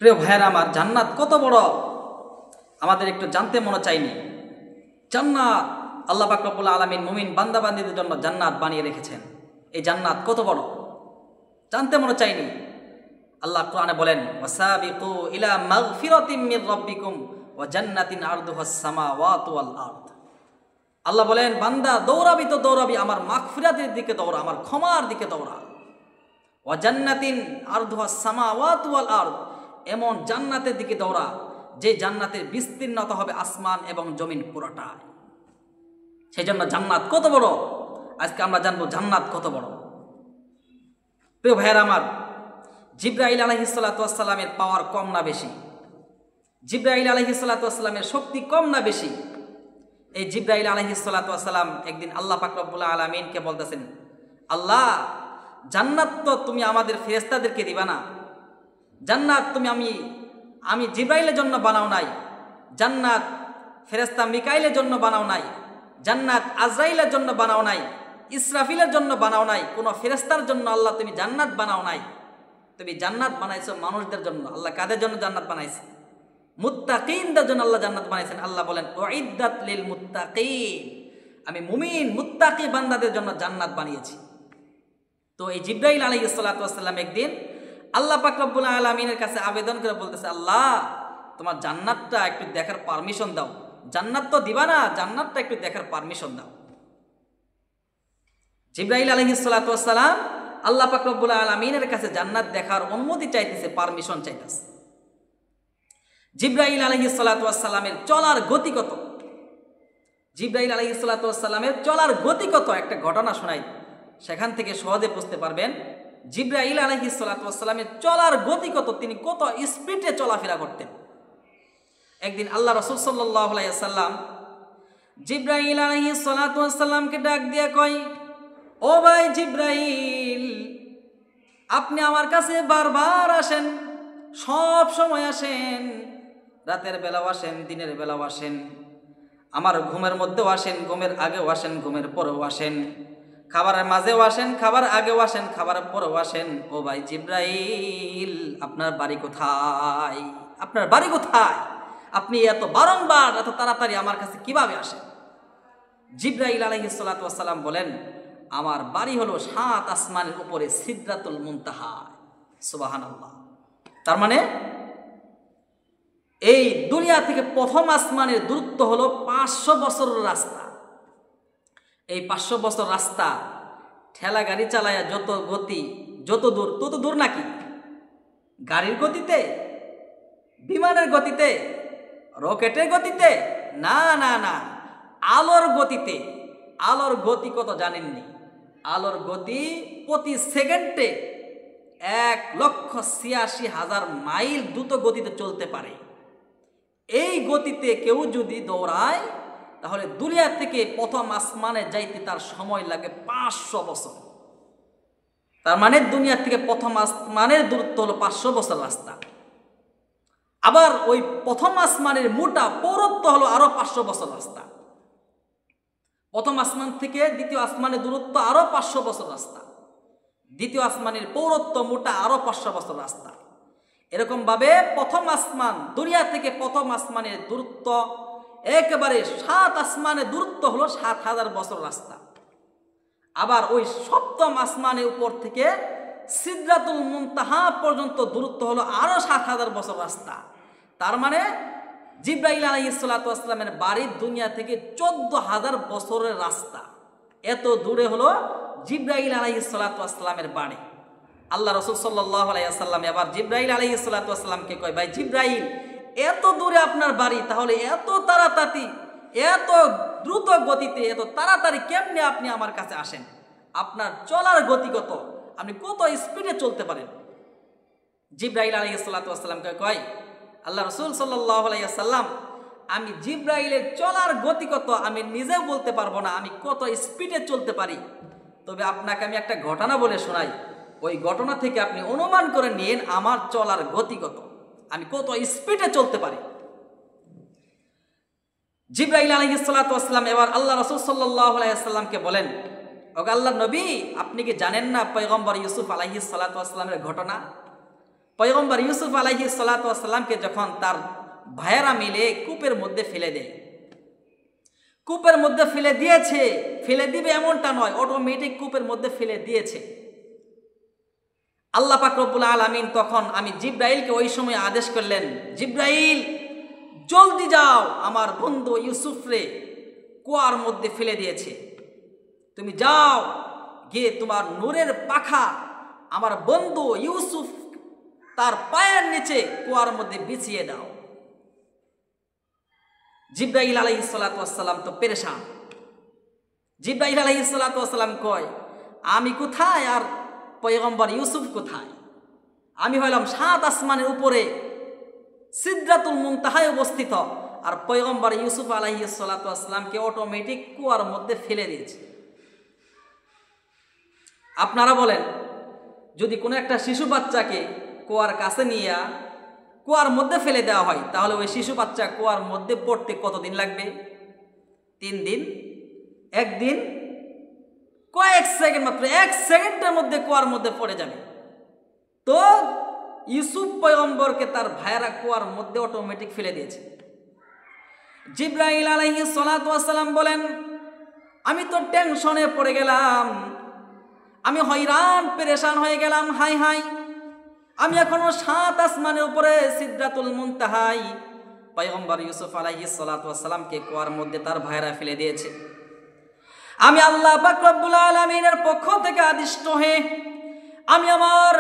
প্রিয় ভাইয়েরা আমার, জান্নাত কত বড় আমাদের একটু জানতে মনে চাইনি। জান্নাত আল্লাহ পাক রব্বুল আলামিন মুমিন বান্দাবান্দীদের জন্য জান্নাত বানিয়ে রেখেছেন। এই জান্নাত কত বড় জানতে মনে চাইনি। আল্লাহ কোরআনে বলেন, ওয়াসাবিকু ইলা মাগফিরাতিম মির রাব্বিকুম ওয়া জান্নাতিন আরদুহাস সামাওয়াতু ওয়াল আরদ। আল্লাহ বলেন, বান্দা দৌড়াবি তো দৌড়াবি আমার মাগফিরাতের দিকে দৌড়া, আমার ক্ষমার দিকে দৌড়া। ওয়া জান্নাতিন আরদুহাস সামাওয়াতু ওয়াল আরদ, এমন জান্নাতের দিকে দৌড়া যে জান্নাতের বিস্তীর্ণতা হবে আসমান এবং জমিন পুরোটা। সেই জন্য জান্নাত কত বড় আজকে আমরা জানবো জান্নাত কত বড়। প্রিয় ভাইয়েরা আমার, জিবরাইল আলাইহিস সালাতু ওয়াস সালামের পাওয়ার কম না বেশি? জিবরাইল আলাইহিস সালাতু ওয়াস সালামের শক্তি কম না বেশি? এই জিবরাইল আলাইহিস সালাতু ওয়াস সালাম একদিন আল্লাহ পাক রব্বুল আলামিনকে বলতেছেন, আল্লাহ জান্নাত তো তুমি আমাদের ফেরেশতাদেরকে দিবা না, জান্নাত তুমি আমি জিবরাইলের জন্য বানাও নাই, জান্নাত ফেরেশতা মিকাইলের জন্য বানাও নাই, জান্নাত আজরাইলের জন্য বানাও নাই, ইসরাফিলের জন্য বানাও নাই, কোনো ফেরেশতার জন্য আল্লাহ তুমি জান্নাত বানাও নাই। তুমি জান্নাত বানাইছো মানুষদের জন্য। আল্লাহ কাদের জন্য জান্নাত বানাইছে? মুত্তাকিনদের জন্য আল্লাহ জান্নাত বানাইছেন। আল্লাহ বলেন, উইদ্দাত লিল মুত্তাকিন, আমি মুমিন মুত্তাকি বান্দাদের জন্য জান্নাত বানিয়েছি। তো এই জিবরাইল আলাইহিস সালাতু ওয়াস সালাম একদিন আল্লাহ পাক রব্বুল আলামিনের কাছে আবেদন করে বলতেছে, আল্লাহ তোমার জান্নাতটা একটু দেখার পারমিশন দাও। জান্নাত তো দিবা না, জান্নাতটা একটু দেখার পারমিশন দাও। জিবরাইল আলাইহিস সালাতু ওয়াস সালাম আল্লাহ পাক রব্বুল আলামিনের কাছে জান্নাত দেখার অনুমতি চাইতেছে, পারমিশন চাইতেছে। জিবরাইল আলাইহিস সালাতু ওয়াস সালামের চলার গতি কত? জিবরাইল আলাইহিস সালাতু ওয়াস সালামের চলার গতি কত একটা ঘটনা শোনাই, সেখান থেকে সহজে বুঝতে পারবেন জিবরাইল আলাইহিস সালাতু ওয়াস সালামের চলার গতি কত, তিনি কত স্পিডে চলাফেরা করতেন। একদিন আল্লাহ রাসূল সাল্লাল্লাহু আলাইহি ওয়াসাল্লাম জিবরাইল আলাইহিস সালাতু ওয়াস সালামকে ডাক দিয়ে কয়, ও ভাই জিবরাইল, আপনি আমার কাছে বারবার আসেন, সব সময় আসেন, রাতের বেলাও আসেন, দিনের বেলাও আসেন, আমার ঘুমের মধ্যেও আসেন, ঘুমের আগেও আসেন, ঘুমের পরেও আসেন, খাবারের মাঝেও আসেন, খাবার আগেও আসেন, খাবারের পরেও আসেন। ও ভাই জিবরাইল, আপনার বাড়ি কোথায়? আপনার বাড়ি কোথায়? আপনি এত বারংবার এত তাড়াতাড়ি আমার কাছে কিভাবে আসেন? জিবরাইল আলাইহিস সালাতু ওয়াস সালাম বলেন, আমার বাড়ি হলো 7 আসমানের উপরে সিদরাতুল মুনতাহা। সুবহানাল্লাহ। তার মানে এই দুনিয়া থেকে প্রথম আসমানের দূরত্ব হলো 500 বছরের রাস্তা। এই 500 বছর রাস্তা ঠেলা গাড়ি চালায়া যত গতি, যত দূর তত দূর নাকি? গাড়ির গতিতে, বিমানের গতিতে, রকেটের গতিতে? না না না, আলোর গতিতে। আলোর গতি কত জানেননি? আলোর গতি প্রতি সেকেন্ডে 1,86,000 মাইল দ্রুত গতিতে চলতে পারে। এই গতিতে কেউ যদি দৌড়ায় তাহলে দুনিয়া থেকে প্রথম আসমানে যাইতে তার সময় লাগে 500 বছর। তার মানে দুনিয়া থেকে প্রথম আসমানের দূরত্ব হলো 500 বছর রাস্তা। আবার ওই প্রথম আসমানের মোটা পৌরত্ব হলো আরো 500 বছর রাস্তা। প্রথম আসমান থেকে দ্বিতীয় আসমানের দূরত্ব আরো 500 বছর রাস্তা। দ্বিতীয় আসমানের পৌরত্ব মোটা আরো 500 বছর রাস্তা। এরকম ভাবে প্রথম আসমান, দুনিয়া থেকে প্রথম আসমানের দূরত্ব একেবারে 7 আসমানের দূরত্ব হলো 7,000 বছর রাস্তা। আবার ওই সপ্তম আসমানের উপর থেকে সিদরাতুল মুনতাহা পর্যন্ত দূরত্ব হলো আরো 7,000 বছর রাস্তা। তার মানে জিবরাইল আলাইহিস সালাতু ওয়াস সালামের বাড়ি দুনিয়া থেকে 14,000 বছরের রাস্তা। এত দূরে হলো জিবরাইল আলাইহিস সালাতু ওয়াস সালামের বাড়ি। আল্লাহ রাসূল সাল্লাল্লাহু আলাইহি ওয়াসাল্লাম এবার জিবরাইল আলাইহিস সালাতু ওয়াস সালামকে কয়, ভাই জিবরাইল, এত দূরে আপনার বাড়ি, তাহলে এত তাড়াতাড়ি, এত দ্রুত গতিতে, এত তাড়াতাড়ি কেমনে আপনি আমার কাছে আসেন? আপনার চলার গতি কত? আপনি কত স্পিডে চলতে পারেন? জিবরাইল আলাইহিস সালাতু ওয়াস সালামকে কয়, আল্লাহ রাসূল সাল্লাল্লাহু আলাইহি ওয়াসাল্লাম, আমি জিবরাইলের চলার গতি কত আমি নিজেও বলতে পারবো না, আমি কত স্পিডে চলতে পারি। তবে আপনাকে আমি একটা ঘটনা বলে শোনাই, ওই ঘটনা থেকে আপনি অনুমান করে নিন আমার চলার গতি কত, আমি কত স্পিডে চলতে পারি। জিবরাইল আলাইহিস সালাতু ওয়াস সালাম এবার আল্লাহ রাসূল সাল্লাল্লাহু আলাইহি ওয়াসাল্লামকে বলেন, ওগো আল্লাহর নবী, আপনি কি জানেন না পয়গম্বর ইউসুফ আলাইহিস সালাতু ওয়াস সালামের ঘটনা? পয়গম্বর ইউসুফ আলাইহিস সালাতু ওয়াস সালামকে যখন তার ভাইয়েরা মিলে কূপের মধ্যে ফেলে দেয়, কূপের মধ্যে ফেলে দিয়েছে, ফেলে দিবে এমনটা নয়, অটোমেটিক কূপের মধ্যে ফেলে দিয়েছে। আল্লাহ পাক রব্বুল আলামিন তখন আমি জিব্রাইলকে ওই সময় আদেশ করলেন, জিব্রাইল জলদি যাও, আমার বন্ধু ইউসুফরে কুয়ার মধ্যে ফেলে দিয়েছে, তুমি যাও গিয়ে তোমার নূরের পাখা আমার বন্ধু ইউসুফ তার পায়ের নিচে কুয়ার মধ্যে বিছিয়ে দাও। জিব্রাইল আলাইহিস সালাতু ওয়াস সালাম তো পেরেশান। জিব্রাইল আলাইহিস সালাতু ওয়াস সালাম কয়, আমি কোথায় আর পয়গম্বর ইউসুফ কোথায়? আমি হইলাম 7 আসমানের উপরে সিদরাতুল মুনতাহায় অবস্থিত, আর পয়গম্বর ইউসুফ আলাইহিস সালাতু ওয়াস সালামকে অটোমেটিক কুয়ার মধ্যে ফেলে দিয়েছে। আপনারা বলেন, যদি কোনো একটা শিশু বাচ্চাকে কুয়ার কাছে নিয়ে কুয়ার মধ্যে ফেলে দেওয়া হয়, তাহলে ওই শিশু বাচ্চা কুয়ার মধ্যে পড়তে কতদিন লাগবে? 3 দিন, 1 দিন, কয়েক সেকেন্ড, মাত্র 1 সেকেন্ডের মধ্যে কুয়ার মধ্যে পড়ে যাবে। তো ইউসুফ পয়গম্বরকে তার ভাইয়েরা কুয়ার মধ্যে অটোমেটিক ফেলে দিয়েছে। জিব্রাইল আলাইহিস সালাতু ওয়াস সালাম বলেন, আমি তো টেনশনে পড়ে গেলাম, আমি হয়রান পেরেশান হয়ে গেলাম, হাই হাই, আমি এখনো 7 আসমানের উপরে সিদরাতুল মুনতাহায় পয়গম্বর ইউসুফ আলাইহিস সালাতু ওয়াস সালামকে কুয়ার মধ্যে তার ভাইয়েরা ফেলে দিয়েছে। আমি আল্লাহ পাক রব্বুল আলামিনের পক্ষ থেকে আদিষ্ট হয়ে আমি আমার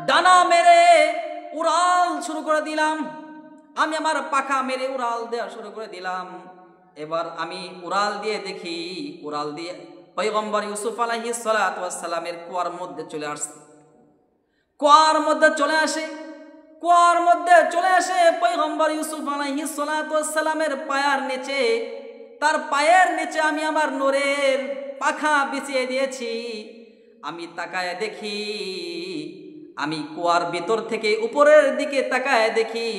ডানা মেরে উড়াল শুরু করে দিলাম, আমি আমার পাখা মেরে উড়াল দেওয়া শুরু করে দিলাম। এবার আমি উড়াল দিয়ে দেখি, উড়াল দিয়ে পয়গম্বর ইউসুফ আলাইহিস সালাতু ওয়াস সালামের কুয়ার মধ্যে চলে আসছে। কুয়ার মধ্যে চলে আসে, কুয়ার মধ্যে চলে আসে পয়গম্বর ইউসুফ আলাইহিস সালাতু ওয়াস সালামের পায়ের নিচে, তার পায়ের নিচে আমি আমার নূরের পাখা বিছিয়ে দিয়েছি। আমি তাকায় দেখি, আমি কুয়ার ভিতর থেকে উপরের দিকে তাকায় দেখি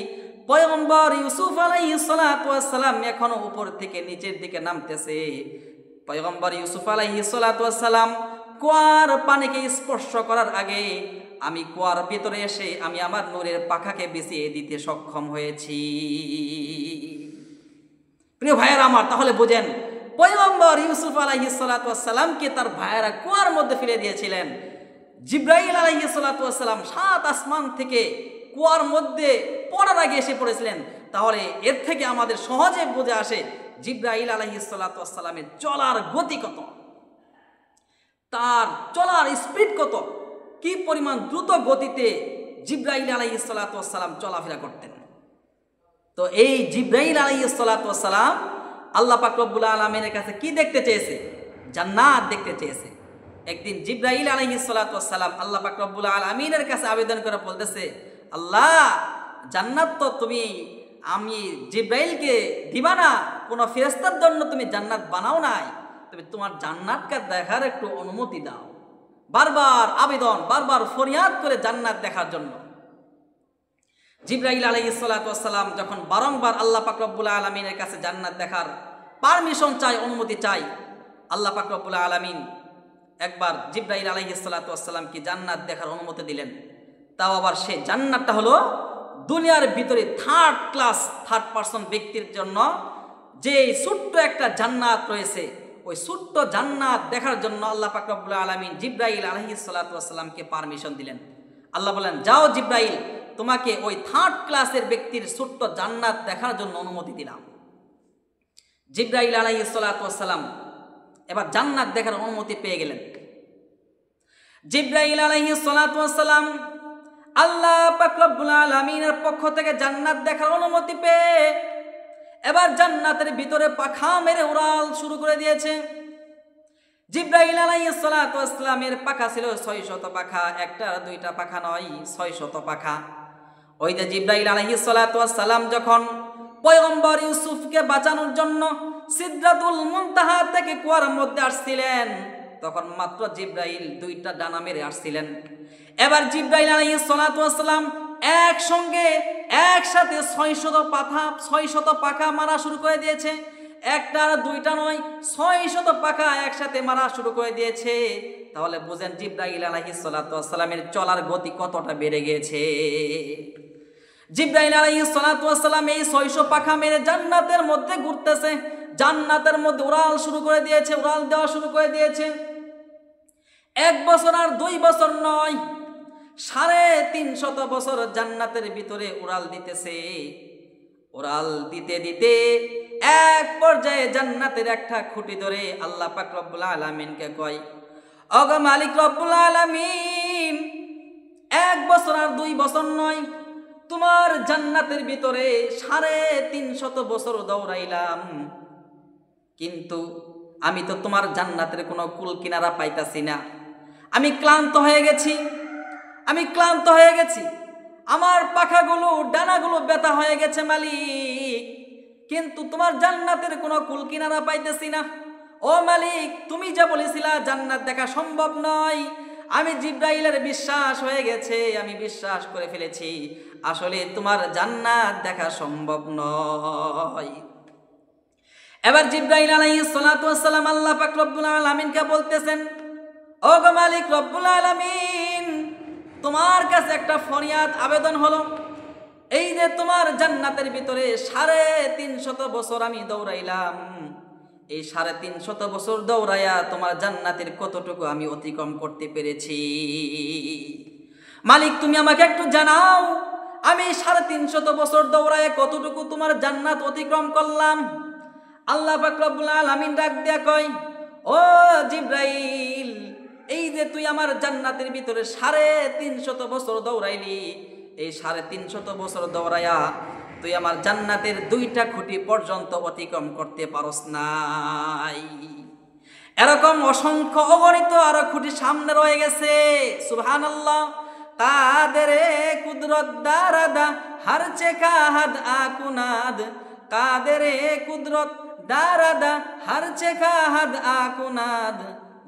পয়গম্বর ইউসুফ আলাইহিস সালাতু ওয়াস সালাম এখনো উপর থেকে নিচের দিকে নামতেছে। পয়গম্বর ইউসুফ আলাইহিস সালাতু ওয়াস সালাম কুয়ার পানিকে স্পর্শ করার আগে আমি কুয়ার ভিতরে এসে আমি আমার নূরের পাখাকে বিছিয়ে দিতে সক্ষম হয়েছি। প্রিয় ভাইয়েরা আমার, তাহলে বুঝেন, পয়গম্বর ইউসুফ আলাইহিস সালাতু ওয়াস সালামকে তার ভাইয়েরা কুয়ার মধ্যে ফেলে দিয়েছিলেন। জিব্রাইল আলাইহিস সালাতু ওয়াস সালাম 7 আসমান থেকে কুয়ার মধ্যে পড়ার আগে এসে পড়েছিলেন। তাহলে এর থেকে আমাদের সহজে বুঝে আসে জিব্রাইল আলাইহিস সালাতু ওয়াস সালামের চলার গতি কত, তার চলার স্পিড কত, কি পরিমাণ দ্রুত গতিতে জিব্রাইল আলাইহিস সালাতু ওয়াস সালাম চলাফেরা করতেন। তো এই জিব্রাইল আলাইহিস সালাতু ওয়াস সালাম আল্লাহ পাক রব্বুল আলামিনের কাছে কি দেখতে চেয়েছে? জান্নাত দেখতে চেয়েছে। একদিন জিব্রাইল আলাইহিস সালাতু ওয়াস সালাম আল্লাহ পাক রব্বুল আলামিনের কাছে আবেদন করে বলতেছে, আল্লাহ, জান্নাত তো তুমি আমি জিব্রাইলকে দিবা না, কোনো ফেরেশতার জন্য তুমি জান্নাত বানাও নাই, তুমি তোমার জান্নাতকে দেখার একটু অনুমতি দাও। বারবার আবেদন, বারবার ফরিয়াদ করে জান্নাত দেখার জন্য। জিব্রাইল আলাইহিস সালাতু ওয়াস সালাম যখন বারংবার আল্লাহ পাক রব্বুল আলামিনের কাছে জান্নাত দেখার পারমিশন চাই, অনুমতি চাই, আল্লাহ পাক রব্বুল আলামিন একবার জিব্রাইল আলাইহিস সালাতু ওয়াস সালামকে জান্নাত দেখার অনুমতি দিলেন। তাও আবার সেই জান্নাতটা হলো দুনিয়ার ভিতরে থার্ড পারসন ব্যক্তির জন্য যে ছোট্ট একটা জান্নাত রয়েছে, ওই ছোট্ট জান্নাত দেখার জন্য আল্লাহ পাক রব্বুল আলামিন জিব্রাইল আলাইহিস সালাতু ওয়াস সালামকে পারমিশন দিলেন। আল্লাহ বলেন, যাও জিব্রাইল, তোমাকে ওই 3rd ক্লাসের ব্যক্তির ছোট্ট জান্নাত দেখার জন্য অনুমতি দিলাম। জিব্রাইল আলাইহিস সালাতু ওয়াস সালাম এবার জান্নাত দেখার অনুমতি পেয়ে গেলেন। জিব্রাইল আলাইহিস সালাতু ওয়াস সালাম আল্লাহ পাক রব্বুল আলামিনের পক্ষ থেকে জান্নাত দেখার অনুমতি পেয়ে এবার জান্নাতের ভিতরে পাখা মেরে উড়াল শুরু করে দিয়েছে। জিব্রাইল আলাইহিস সালাতু ওয়াস সালামের পাখা ছিল 600 পাখা, একটা দুইটা পাখা নয়, 600 পাখা। ওই যে জিব্রাইল আলাইহিস সালাতু ওয়াস সালাম যখন পয়গম্বর ইউসুফকে বাঁচানোর জন্য সিদরাতুল মুনতাহা থেকে কুয়ার মধ্যে আসছিলেন, তখন মাত্র জিব্রাইল 2টা ডানা মেরে আসছিলেন। এবার জিব্রাইল আলাইহিস সালাতু ওয়াস সালাম একসাথে 600 পাখা মারা শুরু করে দিয়েছে। একটা আর দুইটা নয়, 600 পাখা একসাথে মারা শুরু করে দিয়েছে। তাহলে বুঝেন জিবরাইল আলাইহিস সালাতু ওয়াস সালামের চলার গতি কতটা বেড়ে গেছে। জিবরাইল আলাইহিস সালাতু ওয়াস সালাম এই 600 পাখা মেরে জান্নাতের মধ্যে ঘুরতেছে, জান্নাতের মধ্যে উড়াল শুরু করে দিয়েছে, উড়াল দেওয়া শুরু করে দিয়েছে। 1 বছর আর 2 বছর নয়, 350 বছর জান্নাতের ভিতরে উড়াল দিতেছে। উড়াল দিতে দিতে এক পর্যায়ে জান্নাতের একটা খুঁটি ধরে আল্লাহ পাক রব্বুল আলামিনকে কয়, ওগো মালিক রব্বুল আলামিন, 1 বছর আর 2 বছর নয়, তোমার জান্নাতের ভিতরে 350 বছর দৌড়াইলাম, কিন্তু আমি তো তোমার জান্নাতের কোনো কুল কিনারা পাইতাছি না। আমি ক্লান্ত হয়ে গেছি, আমার পাখাগুলো ডানাগুলো ব্যথা হয়ে গেছে মালিক, কিন্তু তোমার জান্নাতের কোনো কুল কিনারা পাইতেছি না। ও মালিক, তুমি যা বলেছিলা জান্নাত দেখা সম্ভব নয়, আমি জিবরাইলের বিশ্বাস হয়ে গেছে, আমি বিশ্বাস করে ফেলেছি, আসলে তোমার জান্নাত দেখা সম্ভব নয়। এবার জিবরাইল আলাইহিস সালাতু ওয়াস সালাম আল্লাহ পাক রব্বুল আলামিনকে বলতেছেন, ওগো মালিক রব্বুল আলামিন, তোমার কাছে একটা ফরিয়াদ আবেদন হলো, এই যে তোমার জান্নাতের ভিতরে 350 বছর আমি দৌড়াইলাম, এই 350 বছর দৌড়াইয়া তোমার জান্নাতের কতটুকু আমি অতিক্রম করতে পেরেছি। মালিক, তুমি আমাকে একটু জানাও, আমি 350 বছর দৌড়াইয়া কতটুকু তোমার জান্নাত অতিক্রম করলাম। আল্লাহ পাক রব্বুল আলামিন ডাক দিয়া কয়, ও জিবরাইল, এই যে তুই আমার জান্নাতের ভিতরে 350 বছর দৌড়াইলি, এই 350 বছর দৌড়াইয়া তুই আমার জান্নাতের 2টা খুঁটি পর্যন্ত অতিক্রম করতে পারস নাই। এরকম অসংখ্য অগণিত আরো খুঁটি সামনে রয়ে গেছে। সুবহানাল্লাহ। কাদের কুদরত দারাদা হর চেকা হাদ আকুনাদ, কাদের কুদরত দারাদা হর চেকা হাদ আকুনাদ,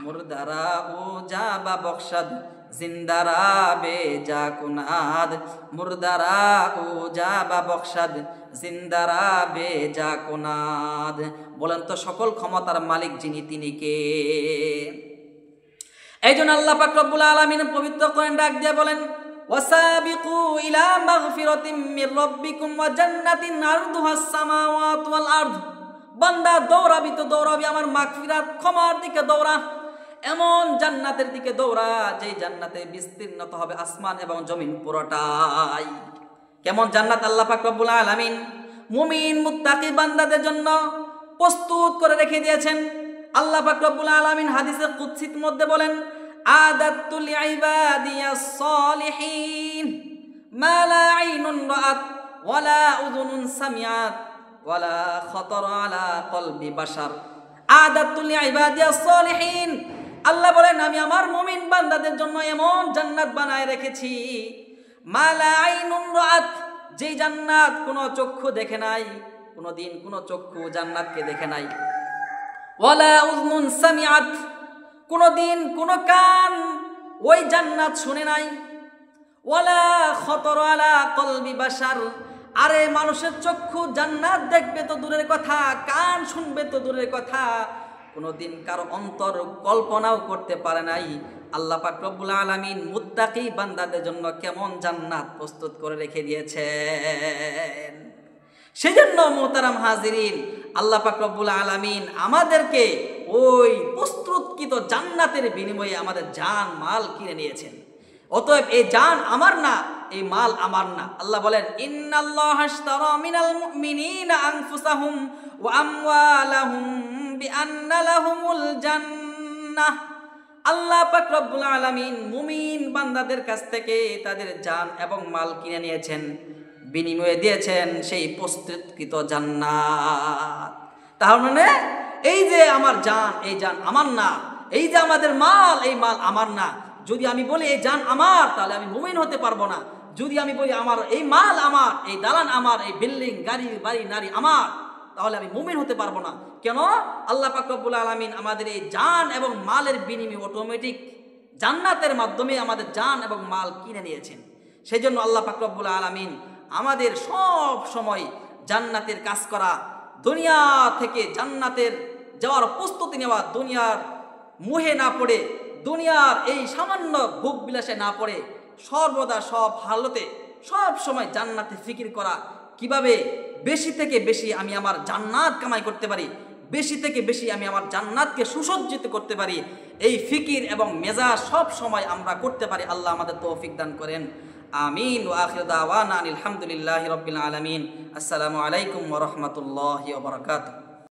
মুরদারা ও জাবা বখশাদ জিন্দারা বেজা কুনাদ, মুরদারা ও জাবা বখশাদ জিন্দারা বেজা কুনাদ। বলেন তো সকল ক্ষমতার মালিক যিনি, তিনি কে? এই জন্য আল্লাহ পাক রব্বুল আলামিন পবিত্র কোরআন ডাক দিয়ে বলেন, ওয়াসাবিকু ইলা মাগফিরাতিম মির রাব্বিকুম ওয়া জান্নাতিন আরদুহাস সামাওয়াতু ওয়াল আরদ। বান্দা দৌড়াবি তো দৌড়াবি আমার মাগফিরাত ক্ষমার দিকে দৌড়া, এমন জান্নাতের দিকে দৌড়া যেই জান্নাতে বিস্তীর্ণতা হবে আসমান এবং জমিন পুরোটাই। কেমন জান্নাত আল্লাহ পাক রব্বুল আলামিন মুমিন মুত্তাকি বান্দাদের জন্য প্রস্তুত করে রেখে দিয়েছেন। আল্লাহ পাক রব্বুল আলামিন হাদিসে কুদসির মধ্যে বলেন, আদাতু লিইবাদিয়াস সালিহিন মা লা আইনুন রাআত ওয়ালা উযুনুন সামিআত ওয়ালা খাতারা আলা কলবি বাশার। আদাতু লিইবাদিয়াস সালিহিন, আল্লাহ বলেন আমি আমার মুমিন বান্দাদের জন্য এমন জান্নাত বানায় রেখেছি, মা লা আইনুন রাআত, যেই জান্নাত কোনো চক্ষু দেখে নাই, কোনোদিন কোনো চক্ষু জান্নাতকে দেখে নাই, ওয়ালা উযনুন সামিআত, কোনোদিন কোনো কান ওই জান্নাত শুনে নাই, ওয়ালা খাতারা আলা কলবি বাশার, আরে মানুষের চক্ষু জান্নাত দেখবে তো দূরের কথা, কান শুনবে তো দূরের কথা, কোনোদিন কারো অন্তর কল্পনাও করতে পারে নাই। আল্লাহ পাক রব্বুল আলামিন মুত্তাকি বান্দাদের জন্য কেমন জান্নাত প্রস্তুত করে রেখে দিয়েছেন। সেজন্য মোহতারাম হাজিরিন, আল্লাহ পাক রব্বুল আলামিন আমাদেরকে ওই প্রস্তুতকৃত জান্নাতের বিনিময়ে আমাদের জান মাল কিনে নিয়েছেন। অতএব এই জান আমার না, এই মাল আমার না। আল্লাহ বলেন, ইন্নাল্লাহা আশতারা মিনাল মুমিনিনা আনফুসাহুম ওয়া আমওয়ালাহুম বিআন্না লাহুমুল জান্নাহ। আল্লাহ পাক রব্বুল আলামিন মুমিন বান্দাদের কাছ থেকে তাদের জান এবং মাল কিনে নিয়েছেন, বিনিময়ে দিয়েছেন সেই প্রস্তুতকৃত জান্নাত। তার মানে এই যে আমার জান, এই জান আমার না, এই যে আমাদের মাল, এই মাল আমার না। যদি আমি বলি এই জান আমার, তাহলে আমি মুমিন হতে পারবো না। যদি আমি বলি আমার এই মাল আমার, এই দালান আমার, এই বিল্ডিং গাড়ি বাড়ি নারী আমার, তাহলে আমি মুমিন হতে পারবো না। কেন? আল্লাহ পাক রব্বুল আলামিন আমাদের এই জান এবং মালের বিনিময়ে অটোমেটিক জান্নাতের মাধ্যমে আমাদের জান এবং মাল কিনে নিয়েছেন। সেই জন্য আল্লাহ পাক রব্বুল আলামিন আমাদের সব সময় জান্নাতের কাজ করা, দুনিয়া থেকে জান্নাতের যাওয়ার প্রস্তুতি নেওয়া, দুনিয়ার মুহে না পড়ে দুনিয়ার এই সামান্য ভোগ বিলাসে না পড়ে সর্বদা সব হালতে সব সময় জান্নাতে ফিকির করা, কিভাবে বেশি থেকে বেশি আমি আমার জান্নাত কামাই করতে পারি, বেশি থেকে বেশি আমি আমার জান্নাতকে সুসজ্জিত করতে পারি, এই ফিকির এবং মেজাজ সব সময় আমরা করতে পারি। আল্লাহ আমাদের তৌফিক দান করেন। আমিন। ওয়া আখিরু দাওয়ানা আলহামদুলিল্লাহি রাব্বিল আলামিন। আসসালামু আলাইকুম ওয়া রাহমাতুল্লাহি ওয়া বারাকাতুহু।